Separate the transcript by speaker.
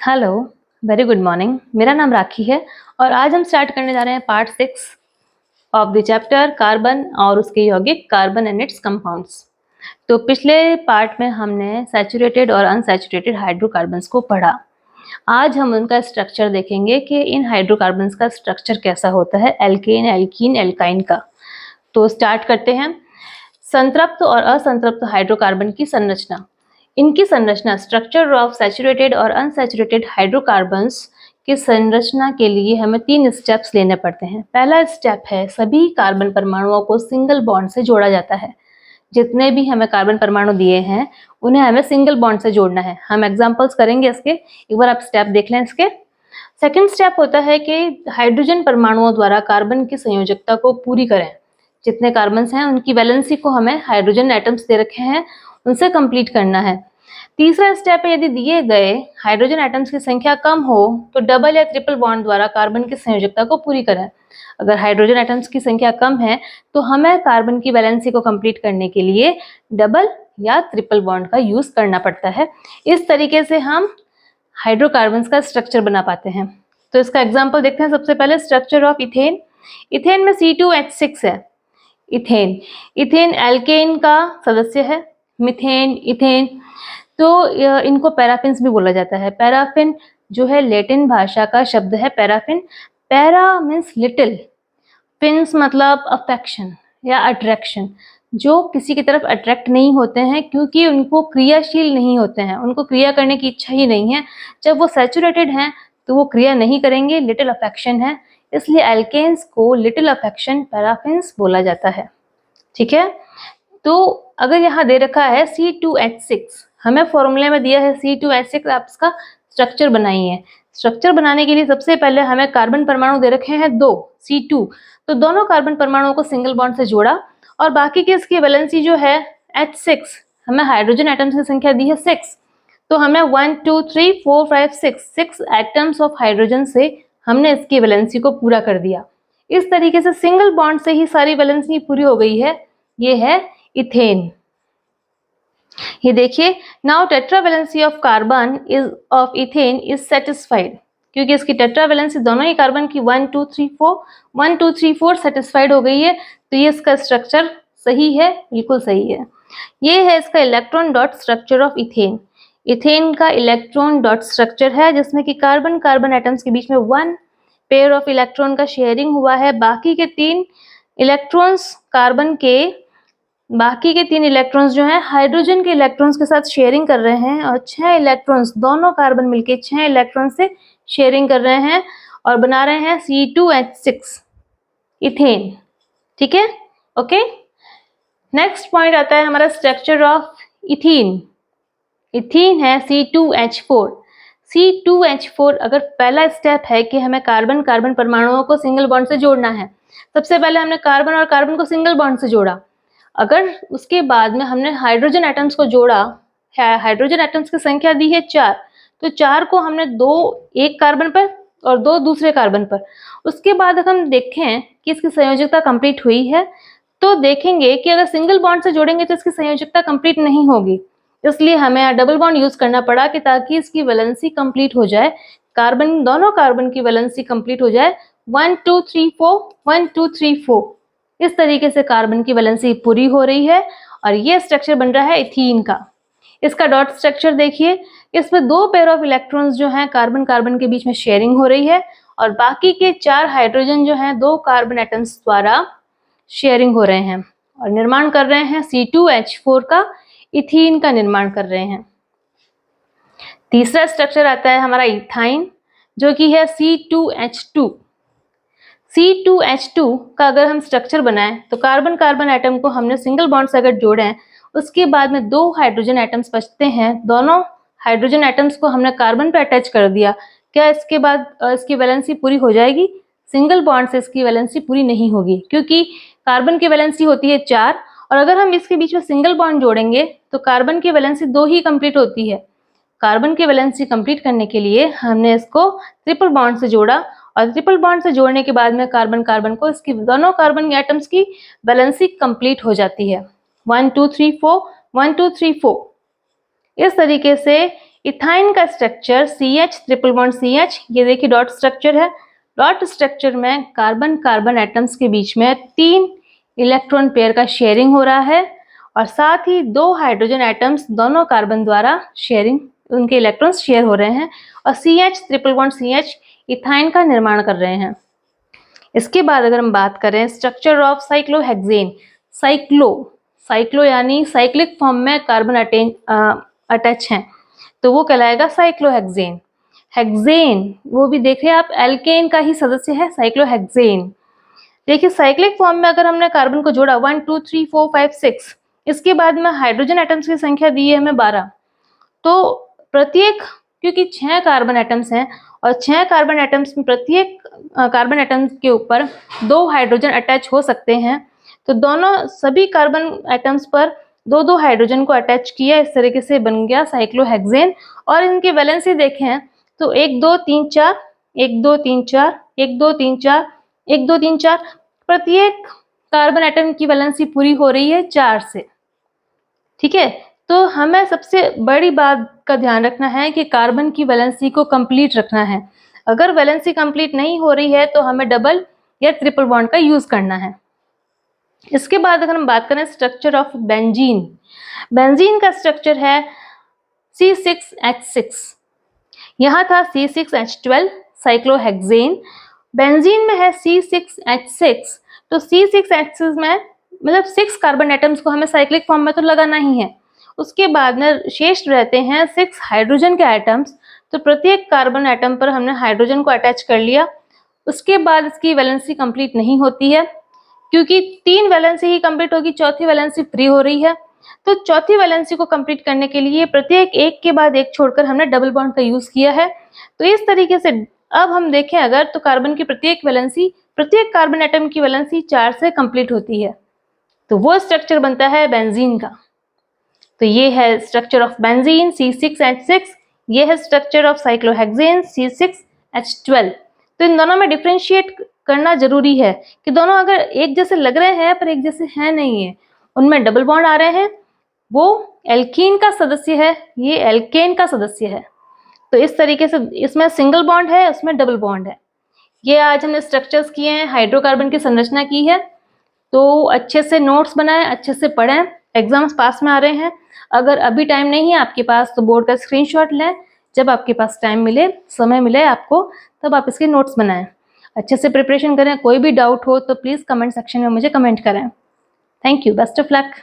Speaker 1: Hello, very good morning. मेरा नाम राखी है और आज हम स्टार्ट करने जा रहे हैं part 6 of the chapter carbon और उसके यौगिक कार्बन एंड इट्स कंपाउंड्स। तो पिछले पार्ट में हमने सैचुरेटेड और अनसैचुरेटेड हाइड्रोकार्बन्स को पढ़ा। आज हम उनका स्ट्रक्चर देखेंगे कि इन हाइड्रोकार्बन्स का स्ट्रक्चर कैसा होता है, एल्केन, एल्कीन, एल्काइन का। तो स्टार्ट करते हैं। संतृप्त और असंतृप्त हाइड्रोकार्बन की संरचना। इनकी संरचना स्ट्रक्चर ऑफ सैचुरेटेड और अनसैचुरेटेड हाइड्रोकार्बन्स की संरचना के लिए हमें 3 स्टेप्स लेने पड़ते हैं। पहला स्टेप है सभी कार्बन परमाणुओं को सिंगल बॉन्ड से जोड़ा जाता है। जितने भी हमें कार्बन परमाणु दिए हैं उन्हें हमें सिंगल बॉन्ड से जोड़ना है। हम एग्जांपल्स करेंगे इसके, एक बार आप स्टेप देख लें इसके। सेकंड स्टेप होता है कि हाइड्रोजन परमाणुओं द्वारा कार्बन की संयोजकता को पूरी करें। जितने कार्बन्स हैं उनकी वैलेंसी को हमें हाइड्रोजन एटम्स दे रखे हैं उनसे कंप्लीट करना है। तीसरा स्टेप है यदि दिए गए हाइड्रोजन एटम्स की संख्या कम हो तो डबल या ट्रिपल बॉन्ड द्वारा कार्बन की संयोजकता को पूरी करें। अगर हाइड्रोजन एटम्स की संख्या कम है तो हमें कार्बन की वैलेंसी को कंप्लीट करने के लिए डबल या ट्रिपल बॉन्ड का यूज करना पड़ता है। इस तरीके से हम हाइड्रोकार्बन्स का स्ट्रक्चर बना पाते हैं। तो इसका एग्जाम्पल देखते हैं। सबसे पहले स्ट्रक्चर ऑफ इथेन। इथेन में C2H6 है। इथेन एल्केन का सदस्य है। मीथेन, इथेन, तो इनको पैराफिन्स भी बोला जाता है। पैराफिन जो है लैटिन भाषा का शब्द है paraffin. Para means little, fins मतलब अफेक्शन या अट्रैक्शन, जो किसी की तरफ अट्रैक्ट नहीं होते हैं क्योंकि उनको क्रियाशील नहीं होते हैं, उनको क्रिया करने की इच्छा ही नहीं है। जब वो सैचुरेटेड हैं तो वो क्रिया नहीं करेंगे, लिटिल अफेक्शन है, इसलिए एल्केन्स को लिटिल अफेक्शन पैराफिन्स बोला जाता है। ठीक है, तो अगर यहाँ दे रखा है C2H6, हमें फॉर्मूले में दिया है C2H6, आप इसका स्ट्रक्चर बनाइए। स्ट्रक्चर बनाने के लिए सबसे पहले हमें कार्बन परमाणु दे रखे हैं 2 C2, तो दोनों कार्बन परमाणुओं को सिंगल बॉन्ड से जोड़ा और बाकी की इसकी वैलेंसी जो है H6, हमें हाइड्रोजन एटम्स की संख्या दी है 6, तो हमें 1 2 3 4 5 6 एटम्स ऑफ हाइड्रोजन से हमने इसकी वैलेंसी को पूरा कर दिया। इस तरीके से सिंगल बॉन्ड से ही सारी वैलेंसी पूरी हो गई है। ये है इथेन। ये देखिए, now tetravalency of carbon is of ethane is satisfied, क्योंकि इसकी टेट्रावैलेंसी दोनों ही कार्बन की 1 2 3 4 सेटिस्फाइड हो गई है, तो ये इसका स्ट्रक्चर सही है, बिल्कुल सही है। ये है इसका electron dot structure of ethane. Ethane का इलेक्ट्रॉन डॉट स्ट्रक्चर है जिसमें कि कार्बन कार्बन एटम्स के बीच में 1 पेयर ऑफ इलेक्ट्रॉन का शेयरिंग हुआ है। बाकी के 3 इलेक्ट्रॉन्स कार्बन के, बाकी के 3 इलेक्ट्रॉन्स जो हैं हाइड्रोजन के इलेक्ट्रॉन्स के साथ शेयरिंग कर रहे हैं और 6 इलेक्ट्रॉन्स, दोनों कार्बन मिलके 6 इलेक्ट्रॉन से शेयरिंग कर रहे हैं और बना रहे हैं C2H6 इथेन। ठीक है, ओके। नेक्स्ट पॉइंट आता है हमारा स्ट्रक्चर ऑफ इथीन। इथीन है C2H4। C2H4 अगर पहला स्टेप है कि हमें कार्बन कार्बन परमाणुओं को सिंगल बॉन्ड से जोड़ना है, सबसे पहले हमने कार्बन और कार्बन को सिंगल बॉन्ड से जोड़ा। अगर उसके बाद में हमने हाइड्रोजन एटम्स को जोड़ा, हाइड्रोजन एटम्स की संख्या दी है 4, तो 4 को हमने 2 एक कार्बन पर और 2 दूसरे कार्बन पर। उसके बाद अगर हम देखें कि इसकी संयोजकता कंप्लीट हुई है तो देखेंगे कि अगर सिंगल बॉन्ड से जोड़ेंगे तो इसकी संयोजकता कंप्लीट नहीं होगी, इसलिए हमें डबल बॉन्ड यूज करना पड़ा कि ताकि इसकी वैलेंसी कंप्लीट हो जाए, कार्बन, दोनों कार्बन की वैलेंसी कंप्लीट हो जाए 1 2 3 4 1 2 3 4। इस तरीके से कार्बन की वैलेंसी पूरी हो रही है और ये स्ट्रक्चर बन रहा है इथीन का। इसका डॉट स्ट्रक्चर देखिए, इसमें 2 पेयर ऑफ इलेक्ट्रॉन्स जो हैं कार्बन कार्बन के बीच में शेयरिंग हो रही है और बाकी के 4 हाइड्रोजन जो हैं 2 कार्बन एटम्स द्वारा शेयरिंग हो रहे हैं और निर्माण कर रहे हैं C2H4 का, इथीन का निर्माण कर रहे हैं। तीसरा स्ट्रक्चर आता है हमारा इथाइन, जो कि है C2H2। C2H2 का अगर हम स्ट्रक्चर बनाएं तो कार्बन कार्बन एटम को हमने सिंगल बॉन्ड से अगर जोड़ें, उसके बाद में 2 हाइड्रोजन एटम्स बचते हैं, दोनों हाइड्रोजन एटम्स को हमने कार्बन पे अटैच कर दिया। क्या इसके बाद इसकी वैलेंसी पूरी हो जाएगी? सिंगल बॉन्ड से इसकी वैलेंसी पूरी नहीं होगी, क्योंकि कार्बन की वैलेंसी होती है 4 और अगर हम इसके बीच में सिंगल बॉन्ड जोड़ेंगे तो कार्बन की वैलेंसी 2 ही कंप्लीट होती है। कार्बन की वैलेंसी कंप्लीट करने के लिए हमने इसको ट्रिपल बॉन्ड से जोड़ा और ट्रिपल बॉन्ड से जोड़ने के बाद में कार्बन कार्बन को, इसकी दोनों कार्बन एटम्स की वैलेंसी कंप्लीट हो जाती है 1 2 3 4 1 2 3 4। इस तरीके से इथाइन का structure CH triple bond CH, ये देखिए डॉट स्ट्रक्चर है। डॉट स्ट्रक्चर में कार्बन कार्बन एटम्स के बीच में 3 इलेक्ट्रॉन पेयर का शेयरिंग हो रहा है और साथ ही 2 हाइड्रोजन एटम्स दोनों कार्बन द्वारा शेयरिंग, उनके इलेक्ट्रॉन्स शेयर हो रहे हैं और CH triple bond CH ethyne का निर्माण कर रहे हैं। इसके बाद अगर हम बात करें स्ट्रक्चर ऑफ साइक्लोहेक्सेन, साइक्लो यानी साइक्लिक फॉर्म में कार्बन अटैच हैं, तो वो कहलाएगा साइक्लोहेक्सेन। हेक्सेन वो भी देखिए आप एल्केन का ही सदस्य है साइक्लोहेक्सेन। देखिए साइक्लिक फॉर्म में अगर हमने कार्बन को जोड़ा 1 2 3 4 5 6, इसके बाद में हाइड्रोजन एटम्स की संख्या दी है हमें 12, तो प्रत्येक, क्योंकि 6 कार्बन एटम्स हैं और 6 कार्बन एटम्स में प्रत्येक कार्बन एटम के ऊपर 2 हाइड्रोजन अटैच हो सकते हैं, तो दोनों सभी कार्बन एटम्स पर 2-2 हाइड्रोजन को अटैच किया, इस तरीके से बन गया साइक्लोहेक्सेन। और इनकी वैलेंसी देखें तो 1 2 3 4 1 2 3 4 1 2 3 4 1 2 3 4, प्रत्येक कार्बन एटम की वैलेंसी पूरी हो रही है 4 से। ठीक है, तो हमें सबसे बड़ी बात का ध्यान रखना है कि कार्बन की वैलेंसी को कंप्लीट रखना है। अगर वैलेंसी कंप्लीट नहीं हो रही है तो हमें डबल या ट्रिपल बॉन्ड का यूज करना है। इसके बाद अगर हम बात करें स्ट्रक्चर ऑफ बेंजीन, बेंजीन का स्ट्रक्चर है C6H6, यहाँ था C6H12 साइक्लोहेक्सेन, बेंजीन में है C6H6, तो C6H6 में मतलब 6 कार्बन एटम्स को हमें साइक्लिक फॉर्म में तो लगाना ही है, उसके बाद में शेष रहते हैं 6 हाइड्रोजन के एटम्स, तो प्रत्येक कार्बन एटम पर हमने हाइड्रोजन को अटैच कर लिया। उसके बाद इसकी वैलेंसी कंप्लीट नहीं होती है, क्योंकि 3 वैलेंसी ही कंप्लीट होगी, चौथी वैलेंसी फ्री हो रही है, तो चौथी वैलेंसी को कंप्लीट करने के लिए प्रत्येक एक के बाद एक छोड़कर हमने डबल बॉन्ड का यूज किया है। तो इस तरीके से अब हम देखें अगर, तो कार्बन की प्रत्येक वैलेंसी, प्रत्येक कार्बन एटम की वैलेंसी 4 से कंप्लीट होती है, तो वो स्ट्रक्चर बनता है बेंजीन का। तो ये है स्ट्रक्चर ऑफ बेंजीन C6H6, ये है स्ट्रक्चर ऑफ साइक्लोहेक्सेन C6H12। तो इन दोनों में डिफरेंशिएट करना जरूरी है कि दोनों अगर एक जैसे लग रहे हैं पर एक जैसे हैं नहीं है, उनमें डबल बॉन्ड आ रहे हैं, वो एल्कीन का सदस्य है, ये एल्केन का सदस्य है, तो इस तरीके से इसमें सिंगल बॉन्ड है, उसमें डबल बॉन्ड है। ये आज हमने स्ट्रक्चर्स किए हैं, हाइड्रोकार्बन की संरचना की है, तो अच्छे से नोट्स बनाएं, अच्छे से पढ़ें, एग्जाम्स पास में आ रहे हैं। अगर अभी टाइम नहीं है आपके पास तो बोर्ड का स्क्रीनशॉट लें, जब आपके पास टाइम मिले, समय मिले आपको, तब आप इसके नोट्स बनाएं, अच्छे से प्रिपरेशन करें। कोई भी डाउट हो तो प्लीज़ कमेंट सेक्शन में मुझे कमेंट करें। Thank you, best of luck.